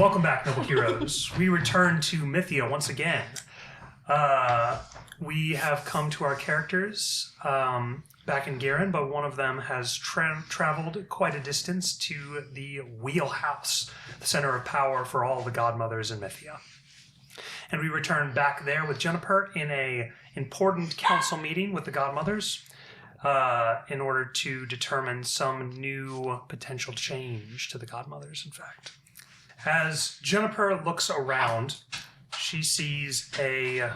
Welcome back, noble heroes. We return to Mythia once again. We have come to our characters back in Garen, but one of them has traveled quite a distance to the wheelhouse, the center of power for all the godmothers in Mythia. And we return back there with Juniper in a important council meeting with the godmothers in order to determine some new potential change to the godmothers, in fact. As Juniper looks around, she sees a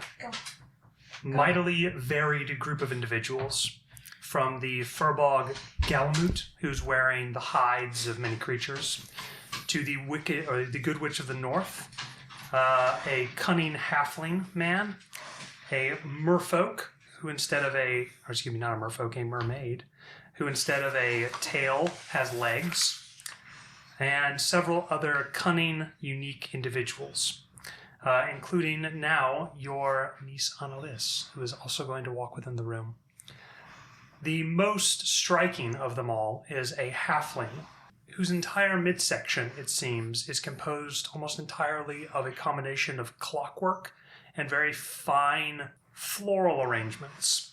mightily varied group of individuals, from the Furbog Galamut, who's wearing the hides of many creatures, to the Good Witch of the North, a cunning halfling man, a merfolk, who instead of a mermaid, who instead of a tail has legs, and several other cunning, unique individuals, including now your niece Annalise, who is also going to walk within the room. The most striking of them all is a halfling, whose entire midsection, it seems, is composed almost entirely of a combination of clockwork and very fine floral arrangements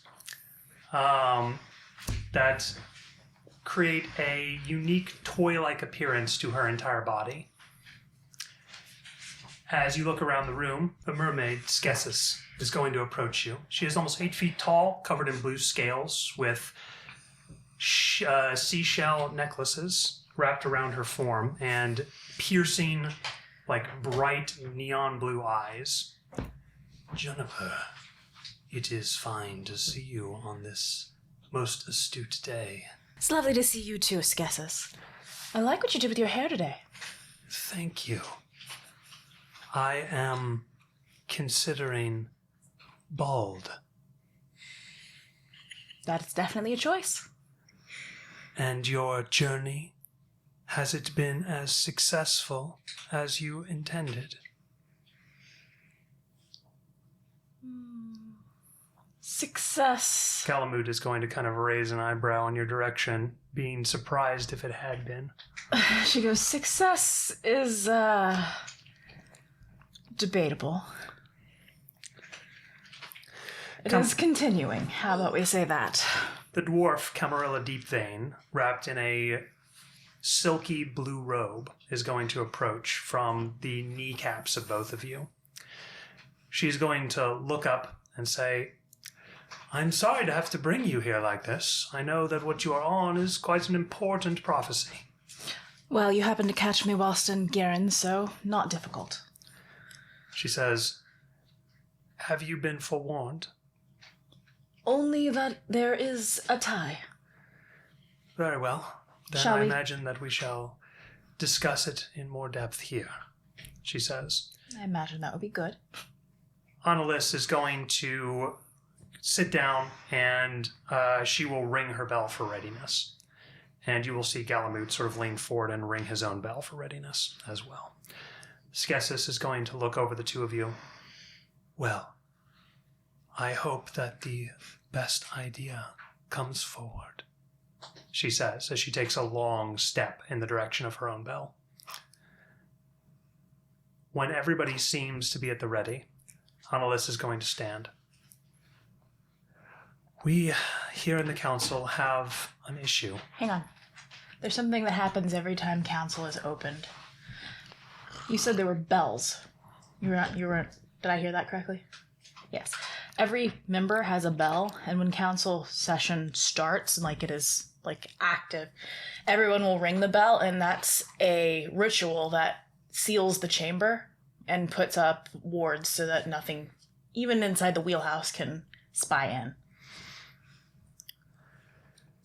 that create a unique toy-like appearance to her entire body. As you look around the room, the mermaid, Skessis, is going to approach you. She is almost 8 feet tall, covered in blue scales, with seashell necklaces wrapped around her form, and piercing, bright neon blue eyes. Juniper, it is fine to see you on this most astute day. It's lovely to see you too, Skessis. I like what you did with your hair today. Thank you. I am considering bald. That's definitely a choice. And your journey, has it been as successful as you intended? Success. Galamut is going to kind of raise an eyebrow in your direction, being surprised if it had been. She goes, success is, debatable. It is continuing. How about we say that? The dwarf, Camarilla Deepvein, wrapped in a silky blue robe, is going to approach from the kneecaps of both of you. She's going to look up and say, I'm sorry to have to bring you here like this. I know that what you are on is quite an important prophecy. Well, you happened to catch me whilst in Garen, so not difficult. She says, have you been forewarned? Only that there is a tie. Very well. Then I imagine that we shall discuss it in more depth here, she says. I imagine that would be good. Annalise is going to sit down, and she will ring her bell for readiness. And you will see Galamut sort of lean forward and ring his own bell for readiness as well. Skessis is going to look over the two of you. Well, I hope that the best idea comes forward, she says as she takes a long step in the direction of her own bell. When everybody seems to be at the ready, Annalise is going to stand. We, here in the council, have an issue. Hang on. There's something that happens every time council is opened. You said there were bells. You weren't, did I hear that correctly? Yes. Every member has a bell, and when council session starts, and it is active, everyone will ring the bell, and that's a ritual that seals the chamber and puts up wards so that nothing, even inside the wheelhouse, can spy in.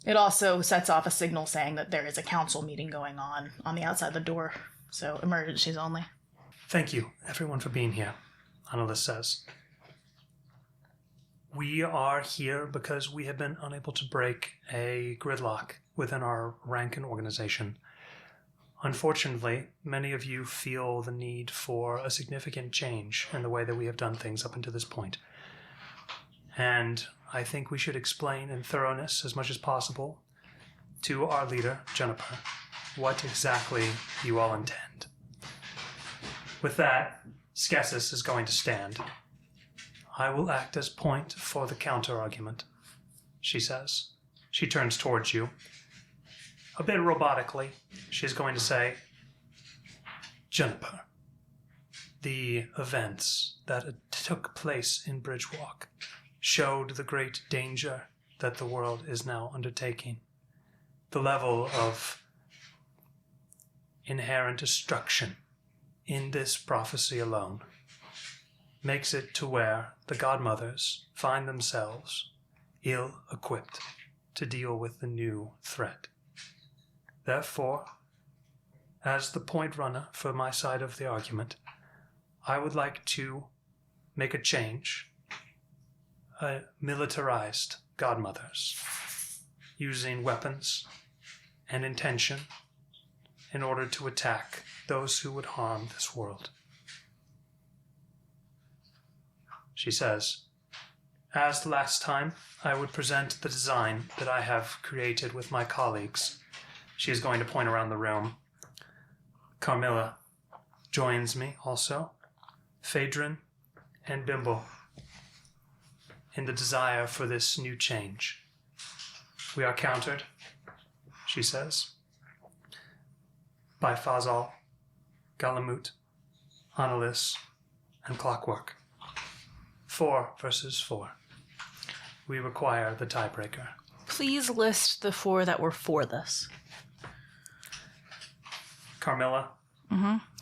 It also sets off a signal saying that there is a council meeting going on the outside the door, so emergencies only. Thank you, everyone, for being here, Annalise says. We are here because we have been unable to break a gridlock within our rank and organization. Unfortunately, many of you feel the need for a significant change in the way that we have done things up until this point. And I think we should explain in thoroughness as much as possible to our leader, Juniper, what exactly you all intend. With that, Skessis is going to stand. I will act as point for the counter-argument, she says. She turns towards you. A bit robotically, she's going to say, Juniper, the events that took place in Bridgewalk showed the great danger that the world is now undertaking. The level of inherent destruction in this prophecy alone makes it to where the Godmothers find themselves ill-equipped to deal with the new threat. Therefore, as the point runner for my side of the argument, I would like to make a change, militarized Godmothers, using weapons and intention in order to attack those who would harm this world. She says, as last time, I would present the design that I have created with my colleagues. She is going to point around the room. Carmilla joins me also, Phaedron, and Bimble, in the desire for this new change. We are countered, she says, by Fazal, Galamut, Annalise, and Clockwork. 4 versus 4. We require the tiebreaker. Please list the 4 that were for this. Carmilla.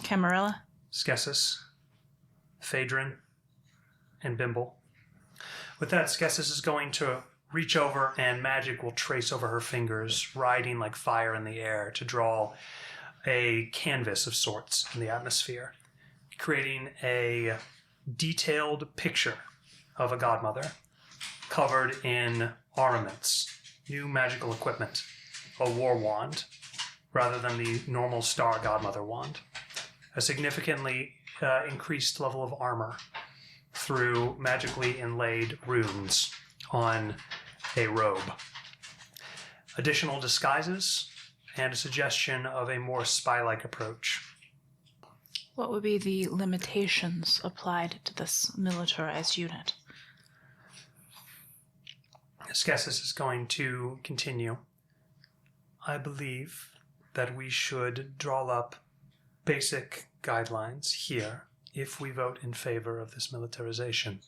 Camarilla. Skessis, Phaedron, and Bimble. With that, Skessis is going to reach over and magic will trace over her fingers, riding like fire in the air to draw a canvas of sorts in the atmosphere, creating a detailed picture of a godmother covered in armaments, new magical equipment, a war wand rather than the normal star godmother wand, a significantly increased level of armor through magically inlaid runes on a robe, additional disguises, and a suggestion of a more spy-like approach. What would be the limitations applied to this militarized unit? Skessis is going to continue. I believe that we should draw up basic guidelines here if we vote in favor of this militarization.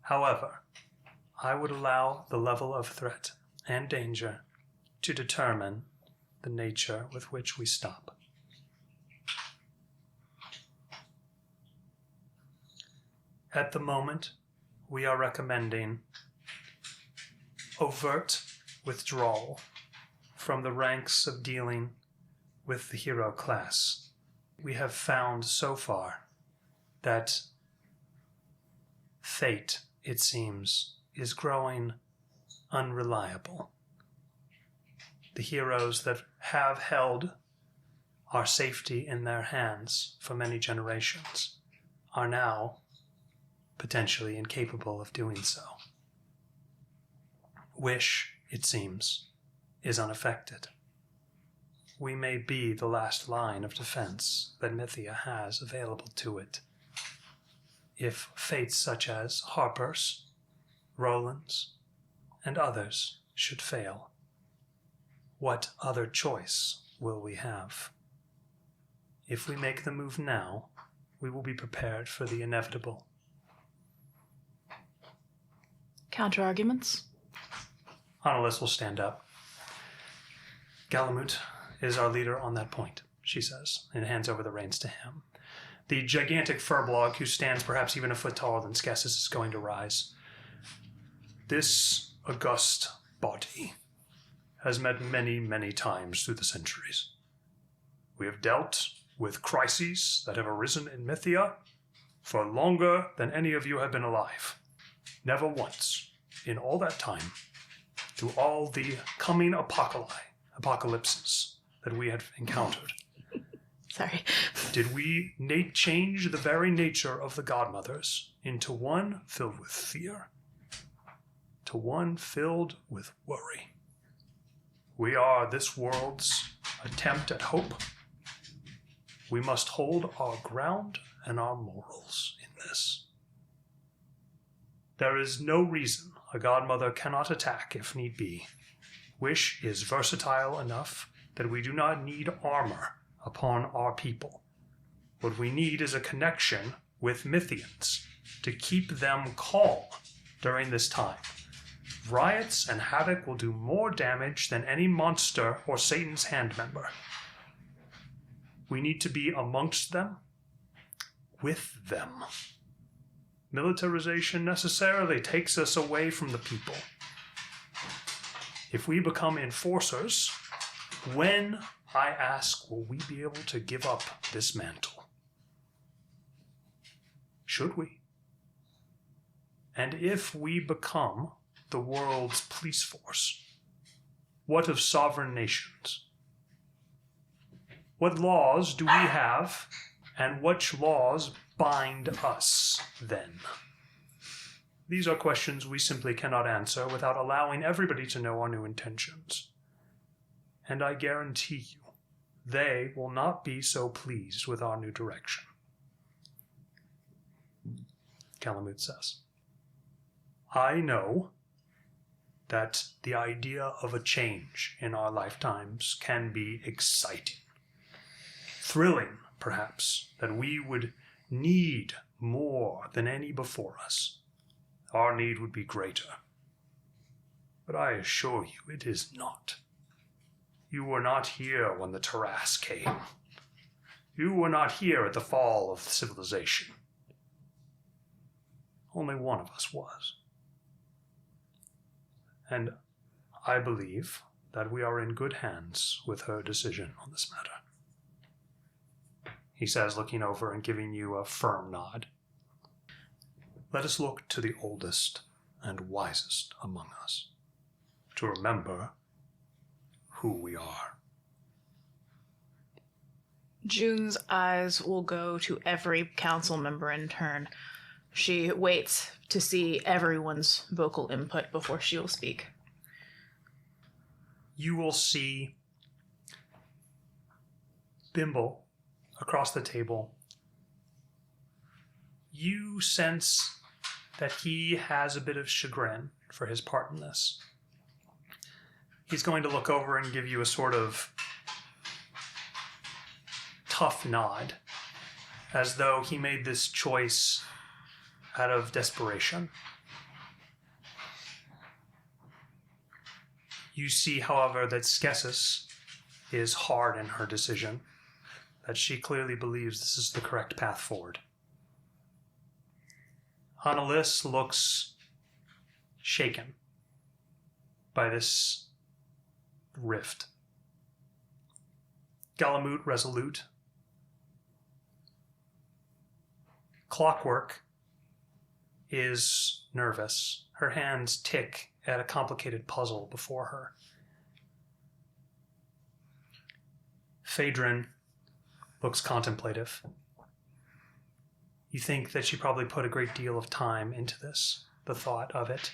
However, I would allow the level of threat and danger to determine the nature with which we stop. At the moment, we are recommending overt withdrawal from the ranks of dealing with the hero class. We have found so far that fate, it seems, is growing unreliable. The heroes that have held our safety in their hands for many generations are now potentially incapable of doing so. Wish, it seems, is unaffected. We may be the last line of defense that Mythia has available to it. If fates such as Harper's, Roland's, and others should fail, what other choice will we have? If we make the move now, we will be prepared for the inevitable. Counter-arguments? Annalise will stand up. Galamut is our leader on that point, she says, and hands over the reins to him. The gigantic furblog, who stands perhaps even a foot taller than Skessis, is going to rise. This august body has met many, many times through the centuries. We have dealt with crises that have arisen in Mythia for longer than any of you have been alive. Never once, in all that time, through all the coming apocalypses that we had encountered, Sorry. did we change the very nature of the Godmothers into one filled with fear, to one filled with worry. We are this world's attempt at hope, we must hold our ground and our morals in this. There is no reason a godmother cannot attack if need be. Wish is versatile enough that we do not need armor upon our people. What we need is a connection with Mythians to keep them calm during this time. Riots and havoc will do more damage than any monster or Satan's hand member. We need to be amongst them, with them. Militarization necessarily takes us away from the people. If we become enforcers, when, I ask, will we be able to give up this mantle? Should we? And if we become the world's police force, what of sovereign nations? What laws do we have, and which laws bind us then? These are questions we simply cannot answer without allowing everybody to know our new intentions. And I guarantee you, they will not be so pleased with our new direction. Calamute says, I know that the idea of a change in our lifetimes can be exciting. Thrilling, perhaps, that we would need more than any before us. Our need would be greater. But I assure you it is not. You were not here when the Taras came. You were not here at the fall of civilization. Only one of us was. And I believe that we are in good hands with her decision on this matter. He says, looking over and giving you a firm nod. Let us look to the oldest and wisest among us to remember who we are. June's eyes will go to every council member in turn. She waits to see everyone's vocal input before she will speak. You will see Bimble across the table. You sense that he has a bit of chagrin for his part in this. He's going to look over and give you a sort of tough nod, as though he made this choice out of desperation. You see, however, that Skessis is hard in her decision, that she clearly believes this is the correct path forward. Annalise looks shaken by this rift. Galamut resolute. Clockwork is nervous. Her hands tick at a complicated puzzle before her. Phaedron looks contemplative. You think that she probably put a great deal of time into this, the thought of it,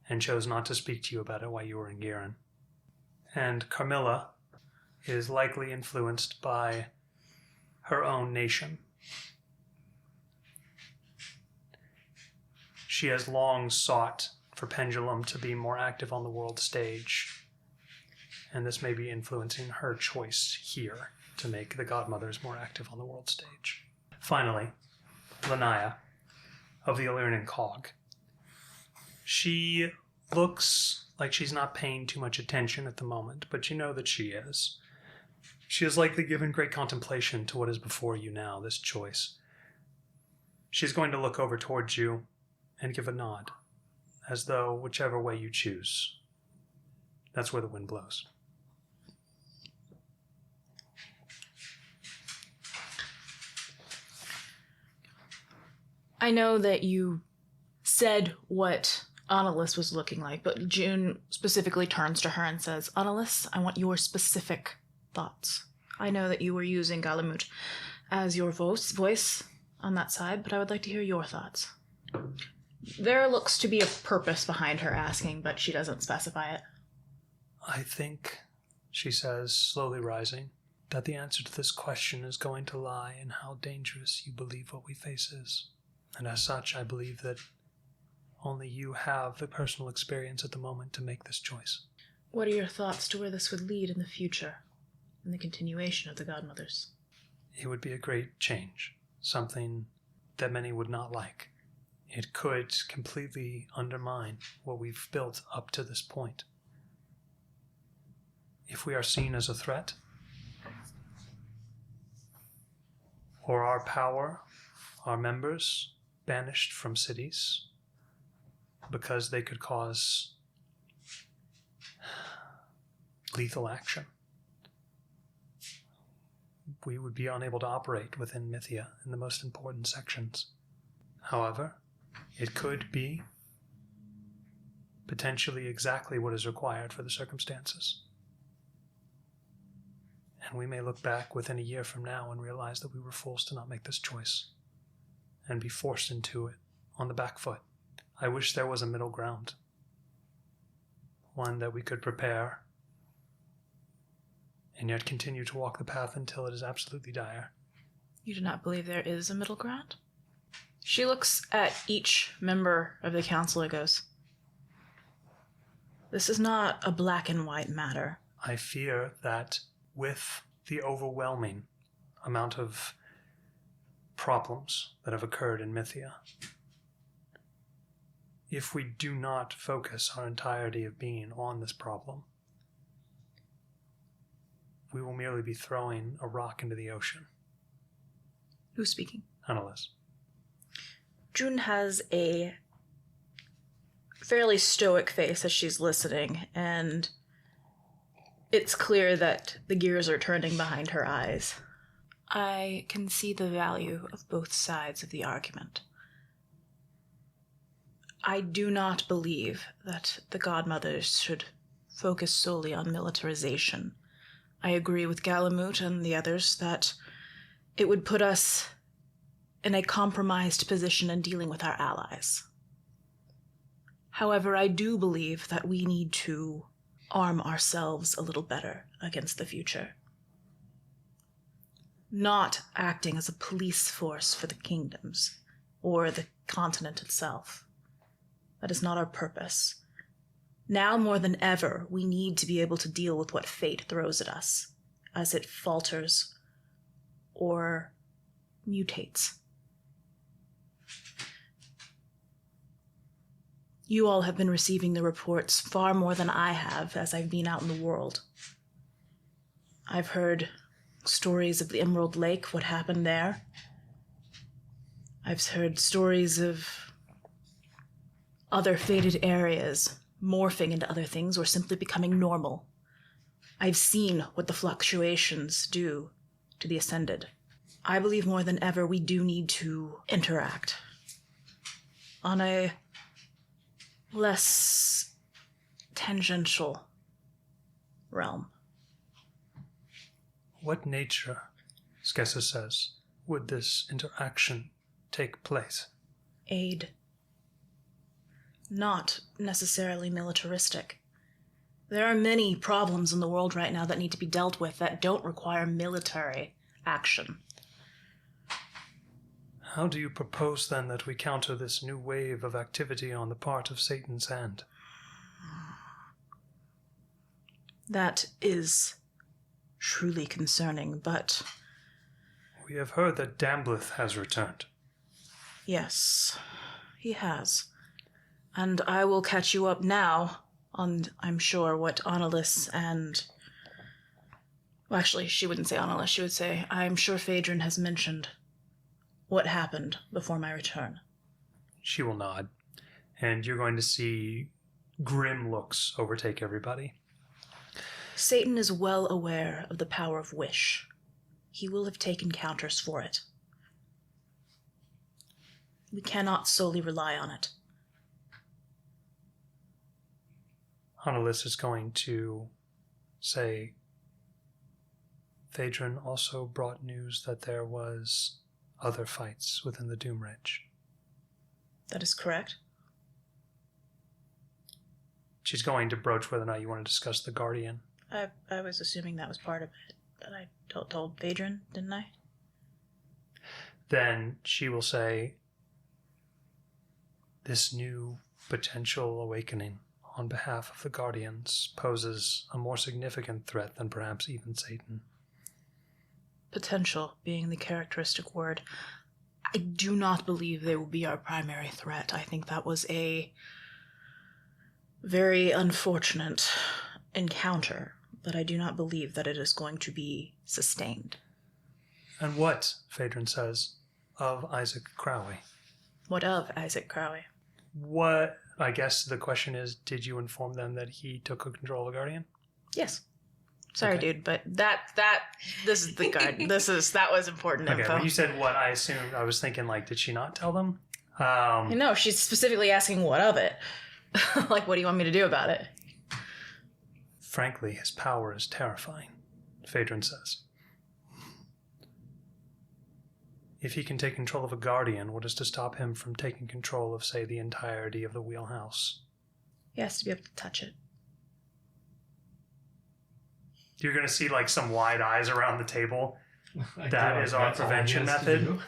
and chose not to speak to you about it while you were in Garen. And Carmilla is likely influenced by her own nation. She has long sought for Pendulum to be more active on the world stage, and this may be influencing her choice here to make the Godmothers more active on the world stage. Finally, Lanaya of the Illyrian Cog. She looks like she's not paying too much attention at the moment, but you know that she is. She has likely given great contemplation to what is before you now, this choice. She's going to look over towards you and give a nod, as though whichever way you choose, that's where the wind blows. I know that you said what Annalise was looking like, but June specifically turns to her and says, Annalise, I want your specific thoughts. I know that you were using Galamut as your voice on that side, but I would like to hear your thoughts. There looks to be a purpose behind her asking, but she doesn't specify it. I think, she says, slowly rising, that the answer to this question is going to lie in how dangerous you believe what we face is. And as such, I believe that only you have the personal experience at the moment to make this choice. What are your thoughts to where this would lead in the future, in the continuation of the Godmothers? It would be a great change, something that many would not like. It could completely undermine what we've built up to this point. If we are seen as a threat, or our power, our members banished from cities because they could cause lethal action, we would be unable to operate within Mythia in the most important sections. However, it could be potentially exactly what is required for the circumstances. And we may look back within a year from now and realize that we were forced to not make this choice and be forced into it on the back foot. I wish there was a middle ground, one that we could prepare and yet continue to walk the path until it is absolutely dire. You do not believe there is a middle ground? She looks at each member of the council and goes, "This is not a black and white matter." I fear that with the overwhelming amount of problems that have occurred in Mythia, if we do not focus our entirety of being on this problem, we will merely be throwing a rock into the ocean. Who's speaking? Annalise. June has a fairly stoic face as she's listening, and it's clear that the gears are turning behind her eyes. I can see the value of both sides of the argument. I do not believe that the Godmothers should focus solely on militarization. I agree with Galamut and the others that it would put us in a compromised position in dealing with our allies. However, I do believe that we need to arm ourselves a little better against the future. Not acting as a police force for the kingdoms or the continent itself. That is not our purpose. Now more than ever, we need to be able to deal with what fate throws at us as it falters or mutates. You all have been receiving the reports far more than I have as I've been out in the world. I've heard stories of the Emerald Lake, what happened there. I've heard stories of other fated areas morphing into other things or simply becoming normal. I've seen what the fluctuations do to the Ascended. I believe more than ever we do need to interact on a less tangential realm. What nature, Skessa says, would this interaction take place? Aid. Not necessarily militaristic. There are many problems in the world right now that need to be dealt with that don't require military action. How do you propose, then, that we counter this new wave of activity on the part of Satan's hand? That is truly concerning, but... We have heard that Dambleth has returned. Yes, he has. And I will catch you up now on, I'm sure, what Annalise and... Well, actually, she wouldn't say Annalise. She would say, I'm sure Phaedron has mentioned what happened before my return. She will nod, and you're going to see grim looks overtake everybody. Satan is well aware of the power of wish. He will have taken counters for it. We cannot solely rely on it. Annalise is going to say, Phaedron also brought news that there was other fights within the Doom Ridge. That is correct. She's going to broach whether or not you want to discuss the Guardian. I was assuming that was part of it. that I told Phaedron, didn't I? Then she will say, this new potential awakening on behalf of the Guardians poses a more significant threat than perhaps even Satan. Potential being the characteristic word. I do not believe they will be our primary threat. I think that was a very unfortunate encounter, but I do not believe that it is going to be sustained. And what, Phaedron says, of Isaac Crowley? What of Isaac Crowley? What, I guess the question is, did you inform them that he took control of Guardian? Yes. Sorry, Okay. dude, but this is the guide. That was important Okay, info. when you said what, I assumed, I was thinking, like, did she not tell them? No, she's specifically asking what of it. Like, what do you want me to do about it? Frankly, his power is terrifying, Phaedron says. If he can take control of a Guardian, what is to stop him from taking control of, say, the entirety of the wheelhouse? He has to be able to touch it. You're going to see, like, some wide eyes around the table. I That feel like is our that's all he prevention has to method. do.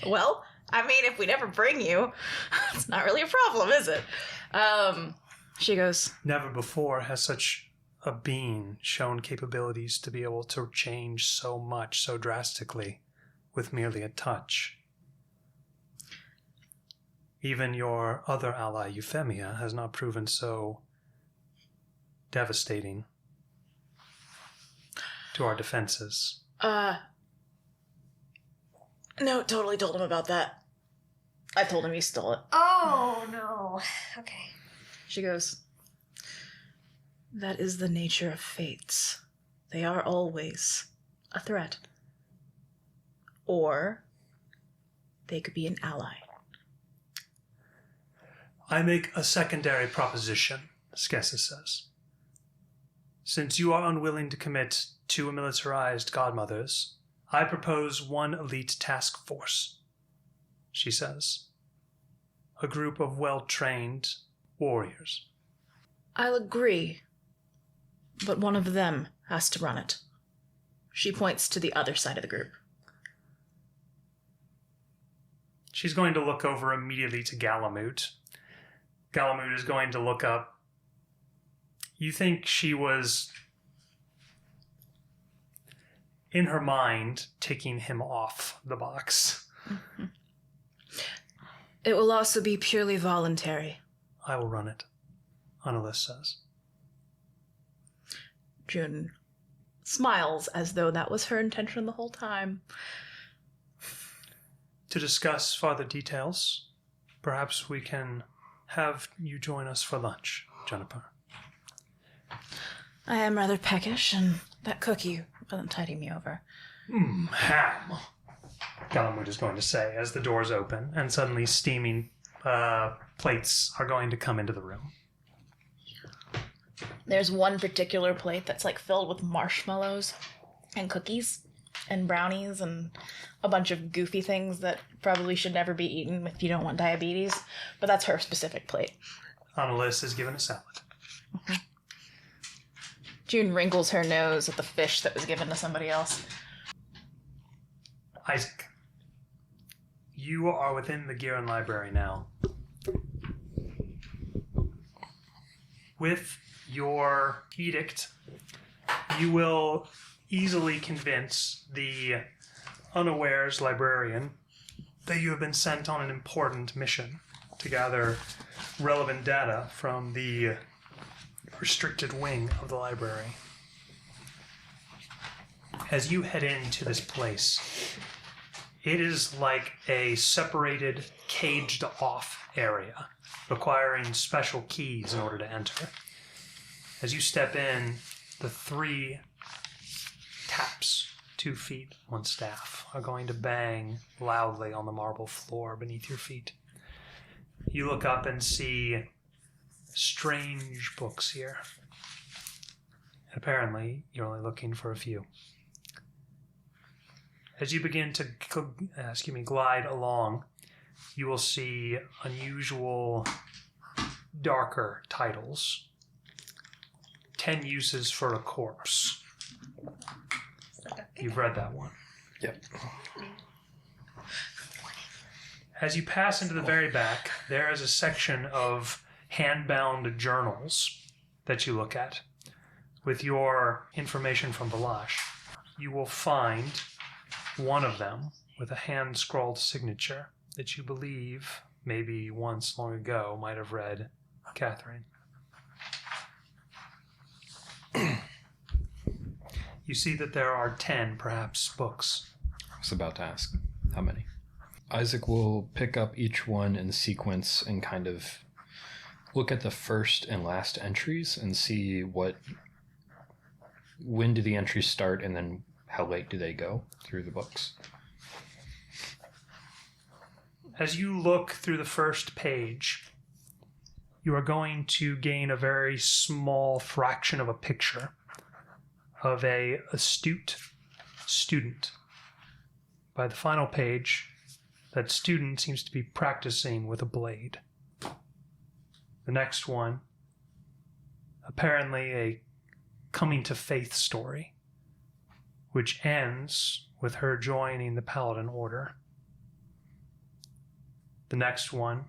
Well, I mean, if we never bring you, it's not really a problem, is it? She goes, Never before has such a being shown capabilities to be able to change so much, so drastically, with merely a touch. Even your other ally, Euphemia, has not proven so devastating to our defenses. no, totally told him about that. I told him he stole it. Oh, no. Okay. She goes, that is the nature of fates. They are always a threat. Or they could be an ally. I make a secondary proposition, Skessa says. Since you are unwilling to commit 2 militarized godmothers, I propose 1 elite task force, she says. A group of well-trained warriors. I'll agree, but one of them has to run it. She points to the other side of the group. She's going to look over immediately to Galamut. Galamut is going to look up. You think she was, in her mind, ticking him off the box. Mm-hmm. It will also be purely voluntary. I will run it, Annalise says. June smiles as though that was her intention the whole time. To discuss further details, perhaps we can have you join us for lunch, Juniper. I am rather peckish, and that cookie wasn't tiding me over. Ham, Galamut is going to say as the doors open and suddenly steaming plates are going to come into the room. There's one particular plate that's like filled with marshmallows and cookies and brownies and a bunch of goofy things that probably should never be eaten if you don't want diabetes, but that's her specific plate. Annalise is given a salad. Mm-hmm. June wrinkles her nose at the fish that was given to somebody else. Isaac, you are within the Garen library now. With your edict, you will easily convince the unawares librarian that you have been sent on an important mission to gather relevant data from the restricted wing of the library. As you head into this place, it is like a separated, caged-off area, requiring special keys in order to enter. As you step in, the 3 taps, 2 feet, 1 staff, are going to bang loudly on the marble floor beneath your feet. You look up and see strange books here. And apparently, you're only looking for a few. As you begin to glide along, you will see unusual, darker titles 10 uses for a corpse. You've read that one. Yep. As you pass into the very back, there is a section of hand-bound journals that you look at. With your information from Balash, you will find one of them with a hand-scrawled signature that you believe, maybe once long ago, might have read Cathraine. You see that there are 10, perhaps, books. I was about to ask, how many? Isaac will pick up each one in sequence and kind of look at the first and last entries and see when do the entries start and then how late do they go through the books. As you look through the first page, you are going to gain a very small fraction of a picture of an astute student. By the final page, that student seems to be practicing with a blade. The next one, apparently a coming to faith story, which ends with her joining the Paladin Order. The next one,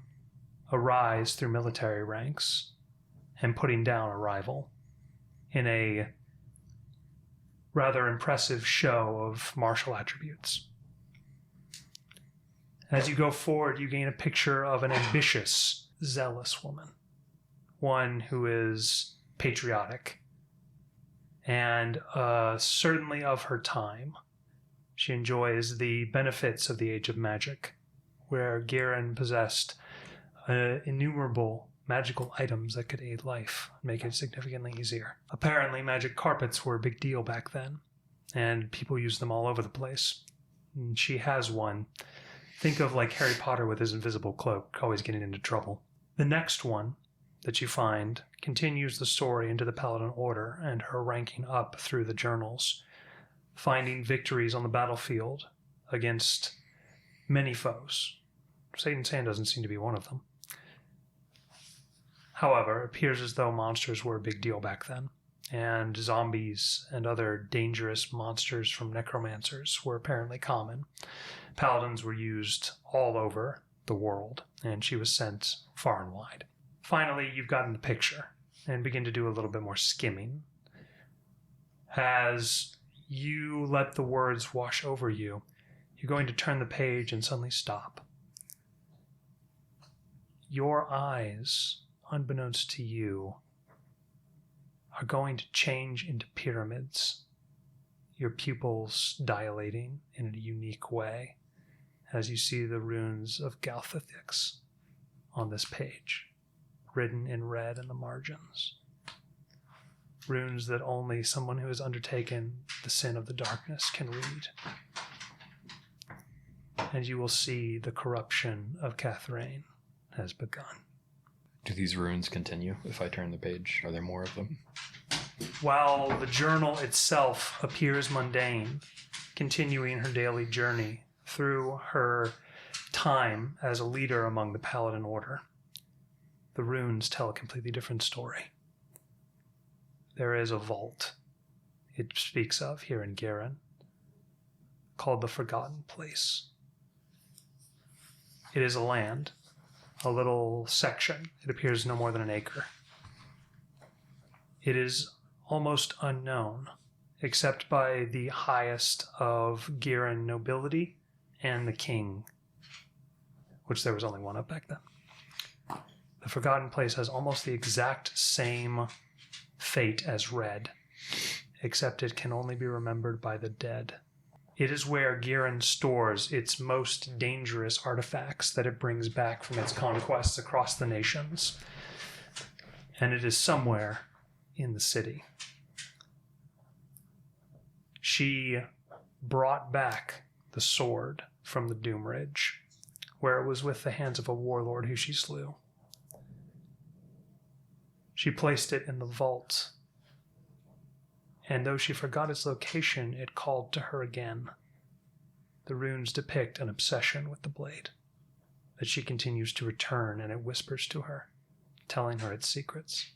a rise through military ranks and putting down a rival in a rather impressive show of martial attributes. As you go forward, you gain a picture of an ambitious, zealous woman, one who is patriotic and certainly of her time. She enjoys the benefits of the Age of Magic, where Garen possessed innumerable magical items that could aid life and make it significantly easier. Apparently, magic carpets were a big deal back then, and people used them all over the place. And she has one. Think of like Harry Potter with his invisible cloak, always getting into trouble. The next one that you find continues the story into the Paladin Order and her ranking up through the journals, finding victories on the battlefield against many foes. Satan's Hand doesn't seem to be one of them. However, it appears as though monsters were a big deal back then, and zombies and other dangerous monsters from necromancers were apparently common. Paladins were used all over the world, and she was sent far and wide. Finally, you've gotten the picture, and begin to do a little bit more skimming. As you let the words wash over you, you're going to turn the page and suddenly stop. Your eyes, unbeknownst to you, are going to change into pyramids, your pupils dilating in a unique way as you see the runes of Galthathix on this page, written in red in the margins. Runes that only someone who has undertaken the sin of the darkness can read. And you will see the corruption of Cathraine has begun. Do these runes continue if I turn the page? Are there more of them? While the journal itself appears mundane, continuing her daily journey through her time as a leader among the Paladin Order, the runes tell a completely different story. There is a vault it speaks of here in Garen called the Forgotten Place. It is a land, a little section. It appears no more than an acre. It is almost unknown, except by the highest of Garen nobility and the king, which there was only one of back then. The Forgotten Place has almost the exact same fate as Red, except it can only be remembered by the dead. It is where Garen stores its most dangerous artifacts that it brings back from its conquests across the nations. And it is somewhere in the city. She brought back the sword from the Doom Ridge, where it was with the hands of a warlord who she slew. She placed it in the vault, and though she forgot its location, it called to her again. The runes depict an obsession with the blade, that she continues to return, and it whispers to her, telling her its secrets.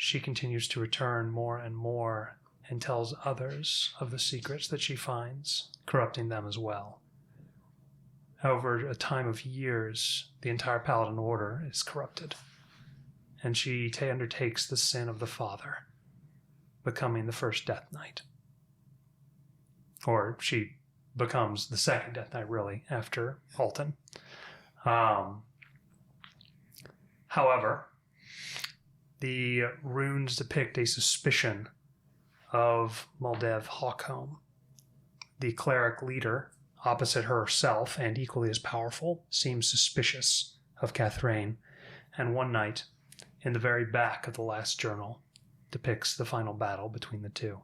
she continues to return more and more and tells others of the secrets that she finds, corrupting them as well. Over a time of years, the entire Paladin Order is corrupted, and she undertakes the sin of the father, becoming the first Death Knight. Or she becomes the second Death Knight, really, after Alton. However, the runes depict a suspicion of Maldev Hawkholme. The cleric leader, opposite herself and equally as powerful, seems suspicious of Cathraine, and one night, in the very back of the last journal, depicts the final battle between the two.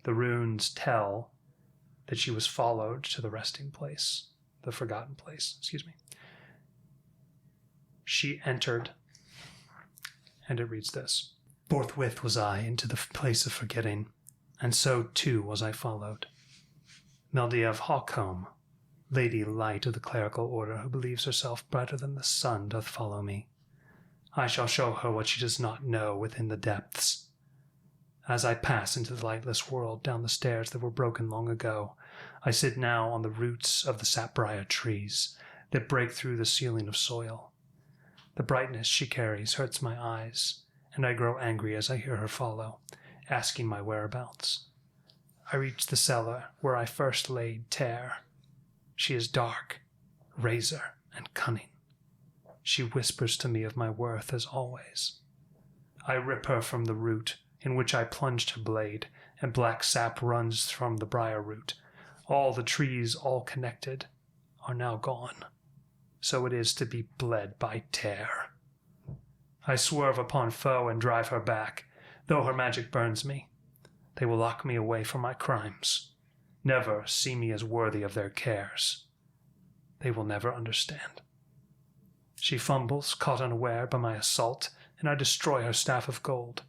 The runes tell that she was followed to the resting place, the forgotten place, She entered, and it reads this: Forthwith was I into the place of forgetting, and so too was I followed. Maldev Hawkholme, lady light of the clerical order, who believes herself brighter than the sun, doth follow me. I shall show her what she does not know within the depths. As I pass into the lightless world down the stairs that were broken long ago, I sit now on the roots of the sapbriar trees that break through the ceiling of soil. The brightness she carries hurts my eyes, and I grow angry as I hear her follow, asking my whereabouts. I reach the cellar where I first laid Tear. She is dark, razor, and cunning. She whispers to me of my worth as always. I rip her from the root, in which I plunged her blade, and black sap runs from the briar root. All the trees, all connected, are now gone. So it is to be bled by Tear. I swerve upon foe and drive her back, though her magic burns me. They will lock me away for my crimes, never see me as worthy of their cares. They will never understand. She fumbles, caught unaware by my assault, and I destroy her staff of gold.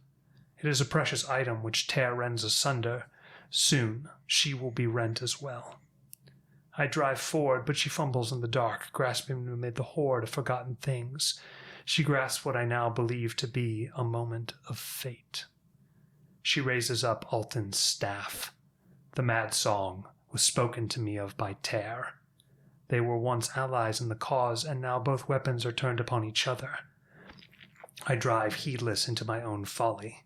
It is a precious item which Tear rends asunder. Soon she will be rent as well. I drive forward, but she fumbles in the dark, grasping amid the horde of forgotten things. She grasps what I now believe to be a moment of fate. She raises up Alton's staff. The mad song was spoken to me of by Tear. They were once allies in the cause, and now both weapons are turned upon each other. I drive heedless into my own folly.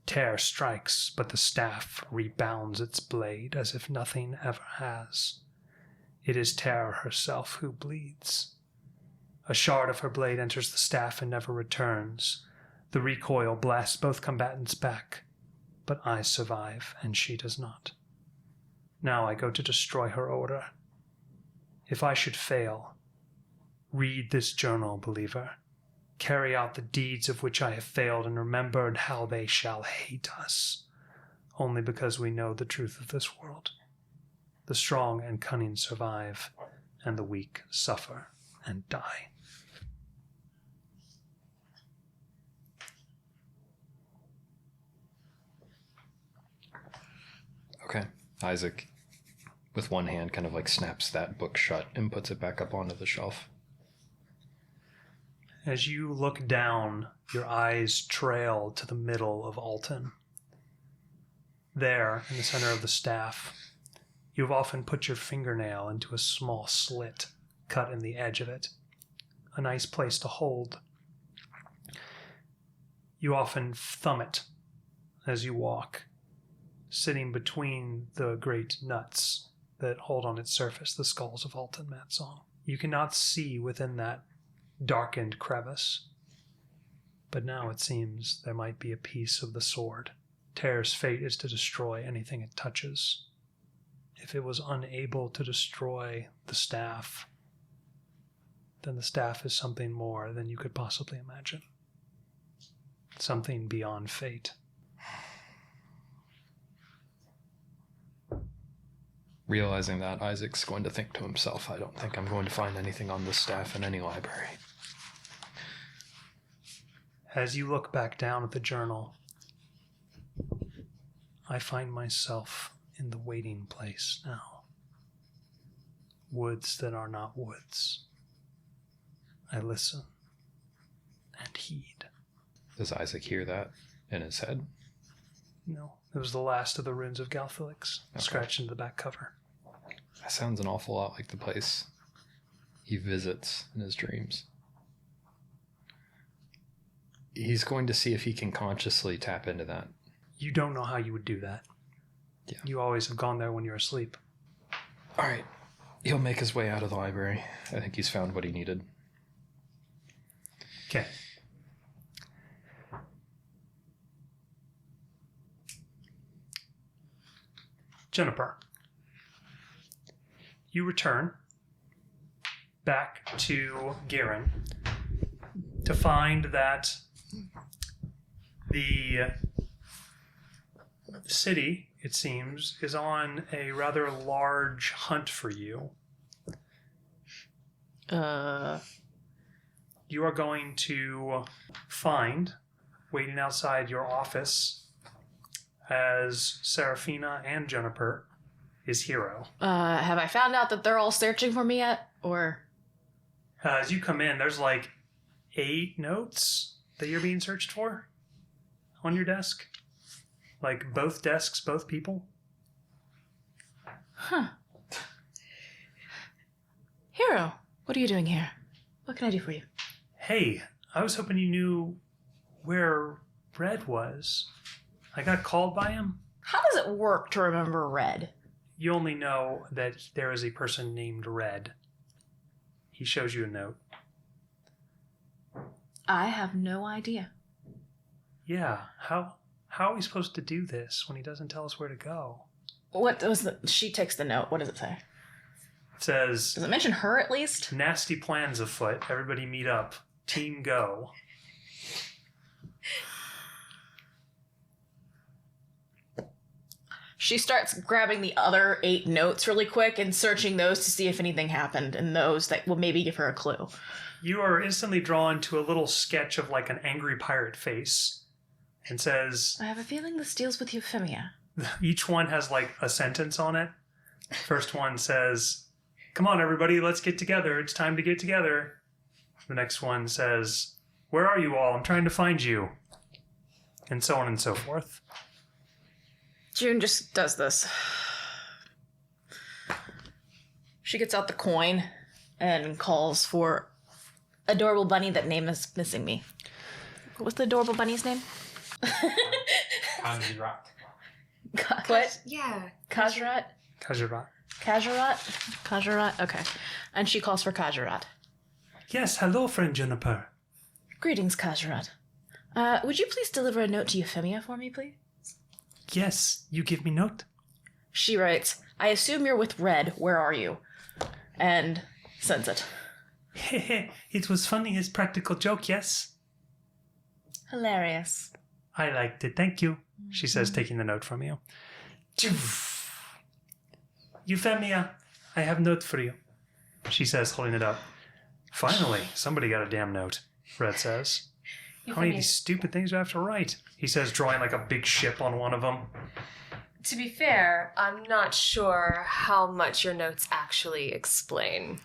Tear strikes, but the staff rebounds its blade as if nothing ever has. It is Tear herself who bleeds. A shard of her blade enters the staff and never returns. The recoil blasts both combatants back, but I survive and she does not. Now I go to destroy her order. If I should fail, read this journal, believer. Carry out the deeds of which I have failed, and remember how they shall hate us, only because we know the truth of this world. The strong and cunning survive, and the weak suffer and die. Okay. Isaac, with one hand, kind of like snaps that book shut and puts it back up onto the shelf. As you look down, your eyes trail to the middle of Alton. There, in the center of the staff, you've often put your fingernail into a small slit cut in the edge of it. A nice place to hold. You often thumb it as you walk, sitting between the great nuts that hold on its surface the skulls of Alton Matsong. You cannot see within that darkened crevice, but now it seems there might be a piece of the sword. Tear's fate is to destroy anything it touches. If it was unable to destroy the staff, then the staff is something more than you could possibly imagine. Something beyond fate. Realizing that, Isaac's going to think to himself, I don't think I'm going to find anything on this staff in any library. As you look back down at the journal, I find myself in the waiting place now. Woods that are not woods. I listen and heed. Does Isaac hear that in his head? No, it was the last of the runes of Galphylix, Okay. scratched into the back cover. That sounds an awful lot like the place he visits in his dreams. He's going to see if he can consciously tap into that. You don't know how you would do that. Yeah. You always have gone there when you're asleep. All right. He'll make his way out of the library. I think he's found what he needed. Okay. Juniper, you return back to Garen to find that the city, it seems, is on a rather large hunt for you. You are going to find, waiting outside your office, as Seraphina and Juniper, is Hero. Have I found out that they're all searching for me yet? Or... As you come in, there's like 8 notes that you're being searched for on your desk. Like both desks, both people. Huh. Hero, what are you doing here? What can I do for you? Hey, I was hoping you knew where Red was. I got called by him. How does it work to remember Red? You only know that there is a person named Red. He shows you a note. I have no idea. Yeah, how are we supposed to do this when he doesn't tell us where to go? What was the... She takes the note. What does it say? It says, Does it mention her at least? nasty plans afoot. Everybody meet up. Team go. She starts grabbing the other 8 notes really quick and searching those to see if anything happened, and those that will maybe give her a clue. You are instantly drawn to a little sketch of like an angry pirate face. And says, I have a feeling this deals with Euphemia. each one has like a sentence on it. First one says, come on everybody, let's get together. It's time to get together. The next one says, where are you all? I'm trying to find you. And so on and so forth. June just does this. She gets out the coin and calls for adorable bunny that name is missing me. What's the adorable bunny's name? What? Yeah. Kajarat? Kajarat. Kajarat? Kajarat? Okay. And she calls for Kajarat. Yes, hello, friend Juniper. Greetings, Kajarat. Would you please deliver a note to Euphemia for me, please? Yes, you give me note. She writes, I assume you're with Red. Where are you? And sends it. It was funny, his practical joke, yes? Hilarious. I liked it, thank you, she says, taking the note from you. Euphemia, I have note for you, she says, holding it up. Finally, somebody got a damn note, Red says. How many of these stupid things do I have to write? He says, drawing like a big ship on one of them. To be fair, I'm not sure how much your notes actually explain.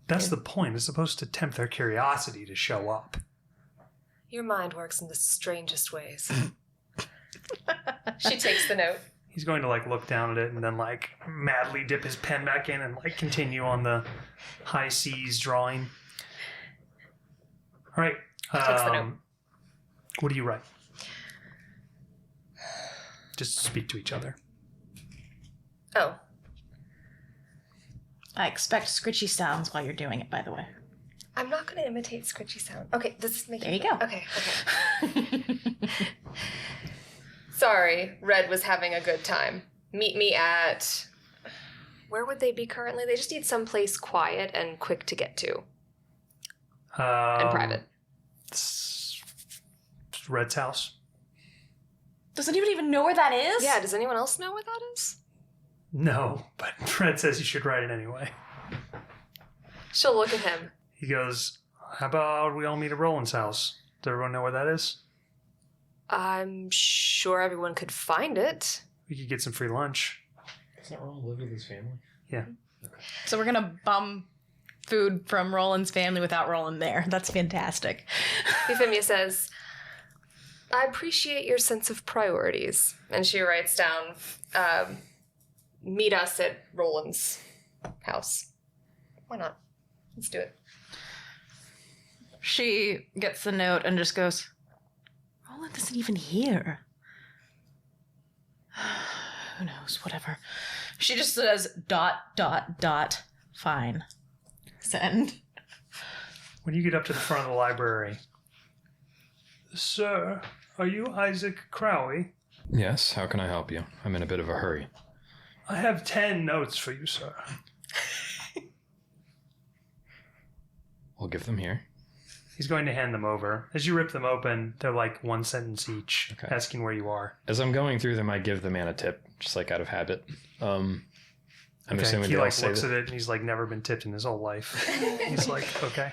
That's the point. It's supposed to tempt their curiosity to show up. Your mind works in the strangest ways. She takes the note. He's going to like look down at it and then like madly dip his pen back in and like continue on the high seas drawing. All right. Takes the note. What do you write? Just speak to each other. Oh. I expect scritchy sounds while you're doing it, by the way. I'm not going to imitate scritchy sound. Okay, this is making... There you go. Okay. Sorry, Red was having a good time. Meet me at... Where would they be currently? They just need someplace quiet and quick to get to. And private. Red's house. Does anyone even know where that is? Yeah, does anyone else know where that is? No, but Red says you should write it anyway. She'll look at him. He goes, how about we all meet at Roland's house? Does everyone know where that is? I'm sure everyone could find it. We could get some free lunch. Doesn't Roland live with his family? Yeah. So we're gonna bum food from Roland's family without Roland there. That's fantastic. Euphemia says, I appreciate your sense of priorities. And she writes down, meet us at Roland's house. Why not? Let's do it. She gets the note and just goes, Roland isn't even here. Who knows, whatever. She just says, ... Fine. Send. When you get up to the front of the library, Sir, are you Isaac Crowley? Yes, how can I help you? I'm in a bit of a hurry. I have 10 notes for you, sir. We'll give them here. He's going to hand them over. As you rip them open, they're like one sentence each, Okay. asking where you are. As I'm going through them, I give the man a tip, just like out of habit. I'm assuming he they all like say looks that. at it and he's like never been tipped in his whole life. He's like, okay.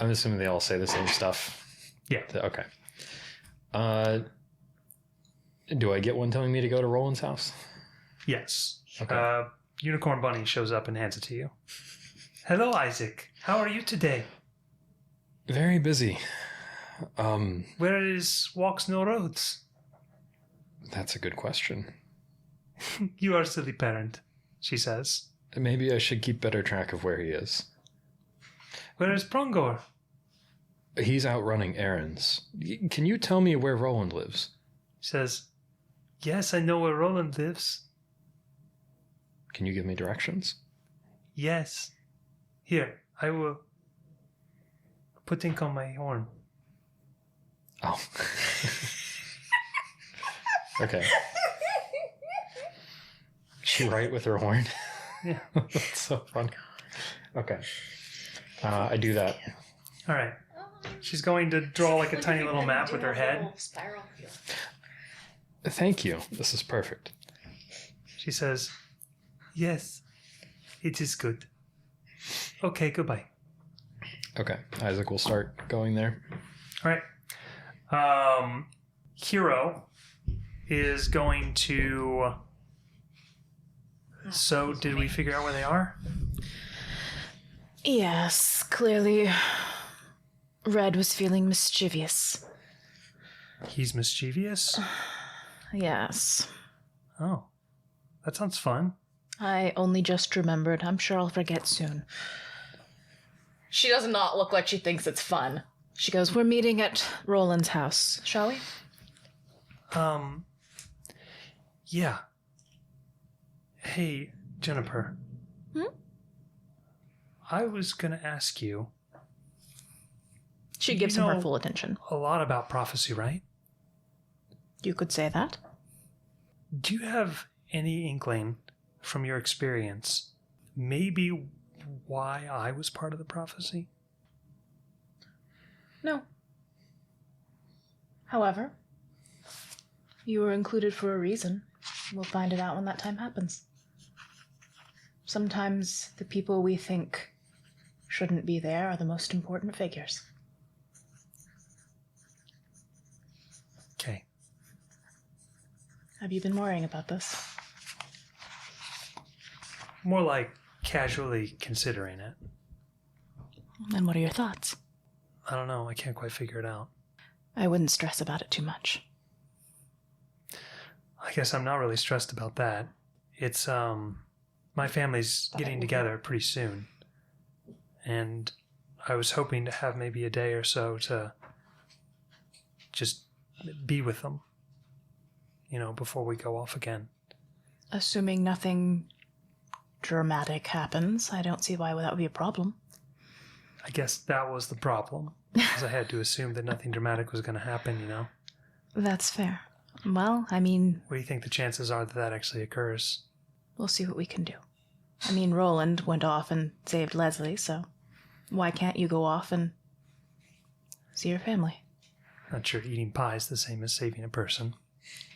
I'm assuming they all say the same stuff. Yeah. Okay. Do I get one telling me to go to Roland's house? Yes. Okay. Unicorn Bunny shows up and hands it to you. Hello, Isaac. How are you today? Very busy. Where is Walks No Roads? That's a good question. You are a silly parent, she says. Maybe I should keep better track of where he is. Where is Prongor? He's out running errands. Can you tell me where Roland lives? She says, yes, I know where Roland lives. Can you give me directions? Yes. Here, I will put ink on my horn. Oh. Okay. She write with her horn? Yeah. That's so fun. Okay. I do that. All right. She's going to draw like a tiny little map with her head. Thank you. This is perfect. She says, yes, it is good. Okay, goodbye. Okay. Isaac will start going there. All right. Hero is going to... So, did we figure out where they are? Yes, clearly Red was feeling mischievous. He's mischievous? Yes. Oh, that sounds fun. I only just remembered. I'm sure I'll forget soon. She does not look like she thinks it's fun. She goes, we're meeting at Roland's house, shall we? Yeah. Hey, Jennifer. I was gonna ask you... She gives him her full attention. A lot about prophecy, right? You could say that. Do you have any inkling from your experience maybe why I was part of the prophecy? No. However, you were included for a reason. We'll find it out when that time happens. Sometimes the people we think shouldn't be there are the most important figures. Okay. Have you been worrying about this? More like casually considering it. And what are your thoughts? I don't know. I can't quite figure it out. I wouldn't stress about it too much. I guess I'm not really stressed about that. It's, my family's getting together pretty soon. And I was hoping to have maybe a day or so to just be with them, you know, before we go off again. Assuming nothing dramatic happens, I don't see why that would be a problem. I guess that was the problem, because I had to assume that nothing dramatic was going to happen, you know? That's fair. Well, I mean... What do you think the chances are that that actually occurs? We'll see what we can do. I mean, Roland went off and saved Leslie, so why can't you go off and see your family? Not sure eating pie is the same as saving a person.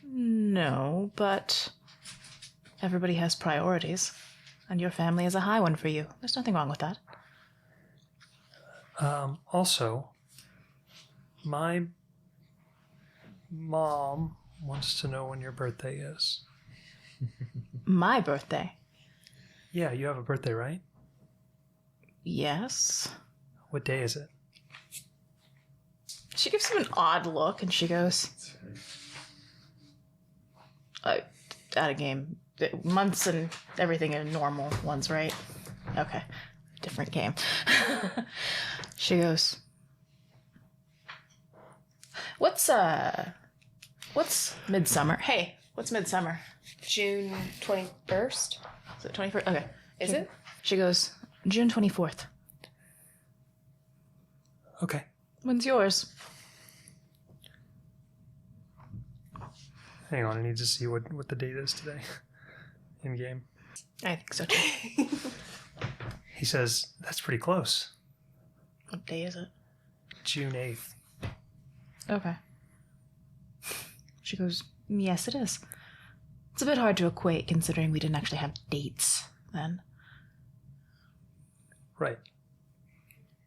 No, but everybody has priorities, and your family is a high one for you. There's nothing wrong with that. Also, my mom wants to know when your birthday is. My birthday? Yeah, you have a birthday, right? Yes. What day is it? She gives him an odd look, and she goes, out of game. Months and everything are normal ones, right? Okay. Different game. She goes, What's midsummer? Hey, what's midsummer? June 21st? Is it 21st? Okay. Is it? She goes, June 24th. Okay. When's yours? Hang on, I need to see what the date is today. In game. I think so too. He says, that's pretty close. What day is it? June 8th. Okay. She goes, yes, it is. It's a bit hard to equate considering we didn't actually have dates then. Right.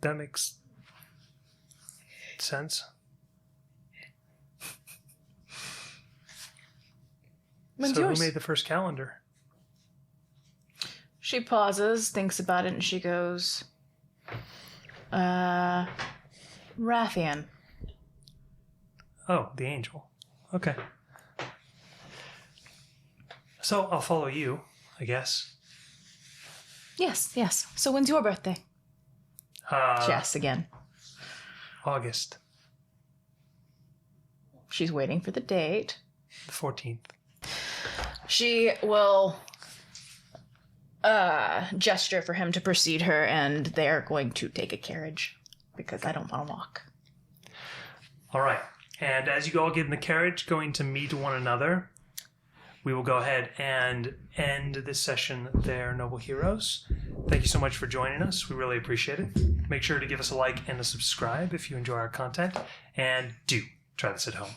That makes sense. When's so yours? who made the first calendar? She pauses, thinks about it, and she goes, Rathian. Oh, the angel. Okay. So I'll follow you, I guess. Yes. So when's your birthday? She asks again. August She's waiting for the date. the 14th. She will gesture for him to precede her, and they're going to take a carriage because I don't want to walk. All right. And as you all get in the carriage, going to meet one another, we will go ahead and end this session there, noble heroes. Thank you so much for joining us. We really appreciate it. Make sure to give us a like and a subscribe if you enjoy our content. And do try this at home.